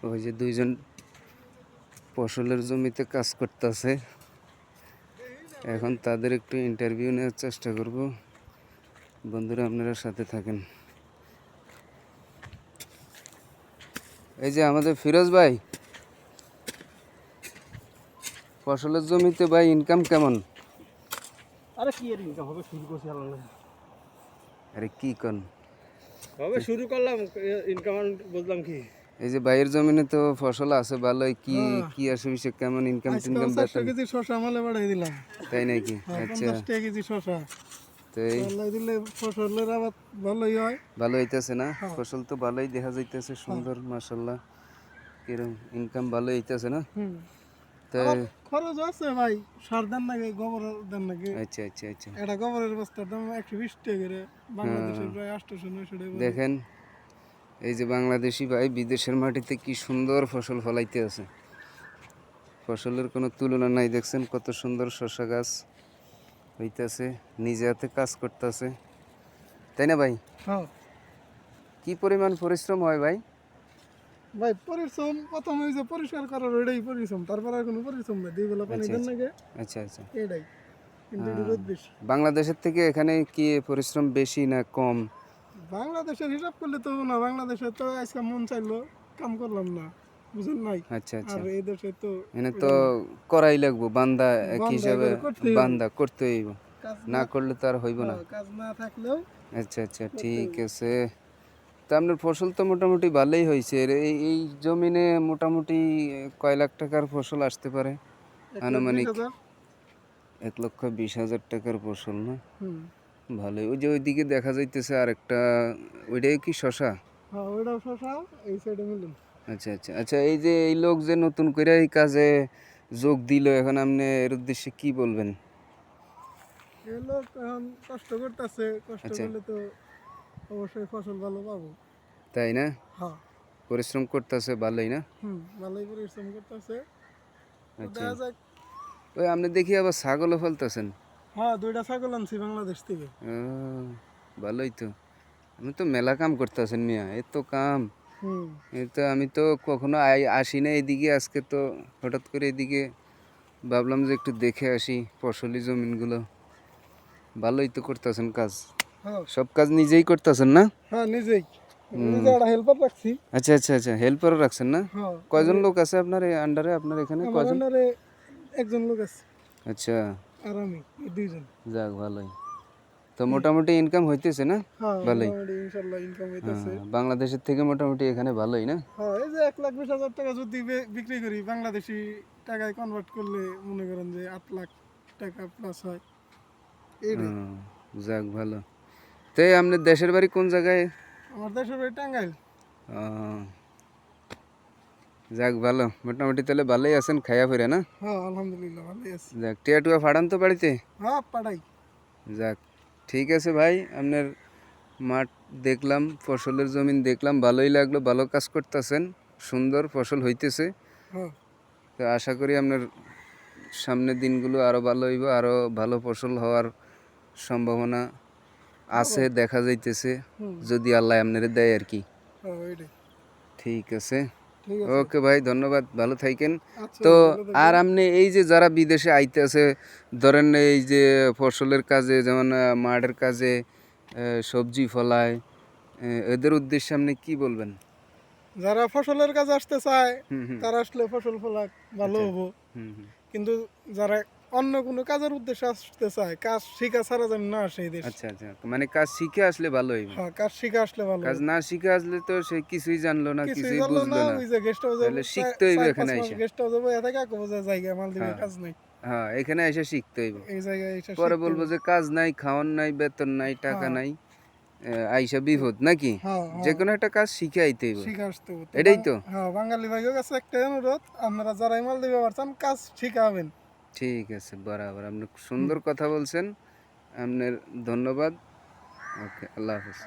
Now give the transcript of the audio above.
ওই যে দুইজন ফসলের জমিতে কাজ করতেছে। এখন তাদের একটু ইন্টারভিউ নেওয়ার চেষ্টা করব। বন্ধুরা, আপনারা সাথে থাকেন। এই যে আমাদের ফিরোজ ভাই, ফসলের জমিতে ভাই ইনকাম কেমন? আরে কি এর ইনকাম হবে, শুরু করছি আল্লাহ। আরে কি কোন হবে শুরু করলাম, ইনকাম বুঝলাম কি। এই যে ভাইয়ের জমিনে তো ফসল আছে ভালোই, কি হ্যাঁ। কি আসে কেমন ইনকাম আজকে টিনকাম 400 বেতন? কেজি শসা মালে বাড়াই দিলাম। তাই নাকি? হ্যাঁ, আচ্ছা, 50 টাকা কেজি শসা তো এই বাড়াই দিলে ফসলের আবাদ ভালোই হয়। ভালো হইতেছে না? হ্যাঁ। ফসল তো ভালোই দেখা যাইতেছে, সুন্দর মাশাআল্লাহ। কিরম ইনকাম ভালো হইতেছে না? হুম। তো আবার খরচ আছে ভাই, সার দেন নাকি, গোবর দেন নাকি। আচ্ছা আচ্ছা আচ্ছা, একটা গোবরের বস্তার দাম 120 টাকা করে, বাংলাদেশের হ্যাঁ। প্রায় 800-900 টাকা পড়ে। দেখেন এই যে বাংলাদেশি ভাই বিদেশের মাটিতে কি সুন্দর ফসল ফলাইতে আছে। ফসলের কোনো তুলনা নাই। দেখছেন কত সুন্দর শসা গাছ হইতেছে, নিজে হাতে কাজ করতেছে, তাই না ভাই? হ্যাঁ কি পরিমাণ পরিশ্রম হয় ভাই? ভাই, পরিশ্রম প্রথম ওই যে পরিষ্কার করার ওইটাই পরিশ্রম, তারপর আর কোনো পরিশ্রম নেই। 2 বেলা পানি আচ্ছা দেন আচ্ছা নাকি, আচ্ছা আচ্ছা, এটাই। কিন্তু একটু হ্যাঁ। রোদ বেশি। বাংলাদেশের থেকে এখানে কি পরিশ্রম বেশি না কম? বাংলাদেশের হিসাব করলে তো না, বাংলাদেশে তো আজকে মন চাইলো কাম করলাম না, বুঝেন নাই। আচ্ছা আচ্ছা, আর এই দেশে তো এনে তো ওইটা না, করাই লাগবো, বান্দা এক বন্ধ হিসাবে করে করতেই হবে। বান্দা করতে হইব, কাজ না না, করলে তো আর হইব না। কাজ না থাকলেও আচ্ছা আচ্ছা, করতে ঠিক হবে। আছে। তা আপনার ফসল তো মোটামুটি ভালোই হয়েছে। এই জমিনে মোটামুটি কয় লাখ টাকার ফসল আসতে পারে 1,20,000 আনুমানিক? 1,20,000 টাকার ফসল না? হুম। ভালোই। ওই যে ওইদিকে দেখা যাইতেছে আরেকটা, ওইটাই কি শশা? হ্যাঁ, ওইটাও শসা, এই সাইডে মিলুন। আচ্ছা আচ্ছা আচ্ছা, এই যে এই লোক যে নতুন করে এই কাজে যোগ দিল, এখন আপনি এর উদ্দেশ্যে কি বলবেন? এই লোক এখন কষ্ট করতেছে, কষ্ট আচ্ছা, করলে তো অবশ্যই ফসল ভালো পাবো। তাই না? হ্যাঁ। পরিশ্রম করতেছে ভালোই না? ভালোই পরিশ্রম করতেছে, তো আচ্ছা, দেখা যাক। ওই আপনি দেখি আবার ছাগলও ফেলতেছেন। হ্যাঁ, 2টা ছাগল আনছি বাংলাদেশ থেকে। ভালোই তো। আপনি তো মেলা কাম করতেছেন মিয়া, এত কাম। হুম। তো আমি তো কখনো আসি না এদিকে, আজকে তো হঠাৎ করে এদিকে ভাবলাম যে একটু দেখে আসি ফসলি জমিনগুলো। ভালোই তো করতেছেন কাজ, হ্যাঁ। সব কাজ নিজেই করতেছেন না? হ্যাঁ, নিজেই। হুম। নিজে একটা হেল্পার রাখছি। আচ্ছা আচ্ছা আচ্ছা, হেল্পারও রাখছেন না? হ্যাঁ। কয়জন লোক আছে আপনার এই আন্ডারে, আপনার এখানে আমার কয়জন? আন্ডারে একজন লোক আছে, আচ্ছা, আর আমি, এই 2জন। যাক ভালোই। তো মোটামুটি ইনকাম হইতেছে না? হ্যাঁ, ভালোই। মোটামুটি ইনশাল্লাহ ইনকাম হ্যাঁ, হইতেছে। বাংলাদেশের থেকে মোটামুটি এখানে ভালোই না? হ্যাঁ, এই যে 1,20,000 টাকা যদি বিক্রি করি, বাংলাদেশি টাকায় কনভার্ট করলে মনে করেন যে 8 লাখ টাকা প্লাস হয়। এইটাই। হুম, যাক ভালো। তো এই আপনার দেশের বাড়ি কোন জায়গায়? আমার দেশের বাড়ি টাঙ্গাইল। আহ, যাক ভালো, মোটামুটি তাহলে ভালোই আছেন খাইয়া ফিরে না? হ্যাঁ, আলহামদুলিল্লাহ ভালোই আছি। যাক, টিয়া টুয়া ফাড়ান তো বাড়িতে? হ্যাঁ, পাঠাই। যাক, ঠিক আছে ভাই, আপনার মাঠ দেখলাম, ফসলের জমিন দেখলাম, ভালোই লাগলো, ভালো কাজ করতেছেন, সুন্দর ফসল হইতেছে। হ্যাঁ। তো আশা করি আপনার সামনের দিনগুলো আরও ভালো হইব, আরও ভালো ফসল হওয়ার সম্ভাবনা আছে হ্যাঁ। দেখা যাইতেছে, হুম। যদি আল্লাহ আপনার দেয় আর কি। হ্যাঁ, ওইটাই। ঠিক আছে, ঠিক আছে। ওকে ভাই, ধন্যবাদ, ভালো থাকেন। আচ্ছা তো ভাই, ভালো আর থাকবেন। আপনি এই যে যারা বিদেশে আইতেছে, ধরেন এই যে ফসলের কাজে, যেমন মাঠের কাজে সবজি ফলায়, এদের উদ্দেশ্যে আপনি কি বলবেন? যারা ফসলের কাজে আসতে চায়, হুম হুম, তারা আসলে ফসল ফলাক, ভালো আচ্ছা, হবো। হুম হুম, কিন্তু যারা অন্য কোনো কাজের উদ্দেশ্যে আসতে চায়, কাজ শিখা ছাড়া যেন না আসে এই দেশে। আচ্ছা আচ্ছা, মানে কাজ শিখে আসলে ভালো হইব। হ্যাঁ, কাজ শিখা আসলে ভালো কাজ হবে। না শিখে আসলে তো সে কিছুই জানলো না, কিছুই কিছুই জানলো না, বুঝলো না। ওই যে গেস্ট হাউসে তাহলে শিখতে হইবে এখানে 4-5 মাস আইসা। গেস্ট হাউসে বসে থাকে, বোঝা জায়গা মালদ্বীপে হ্যাঁ কাজ নাই। হ্যাঁ, এখানে এসে শিখতে হইব। এই জায়গায় এসে পরে শিখতে বলবো হবে। যে কাজ নাই, খাওয়ান নাই, বেতন নাই, টাকা হ্যাঁ। নাই, আইসা বিপদ নাকি? হ্যাঁ। যে হ্যাঁ, কোনো একটা কাজ শিখে আইতে হইব, শিখে আসতে হবে তো। এটাই তো। হ্যাঁ, বাঙালি ভাইয়ের কাছে একটা অনুরোধ, আপনারা যারা মালদ্বীপে পারছেন, কাজ শিখাবেন। ঠিক আছে, বরাবর, আপনি হুম। সুন্দর কথা বলছেন। আপনার ধন্যবাদ। ওকে, আল্লাহ হাফেজ।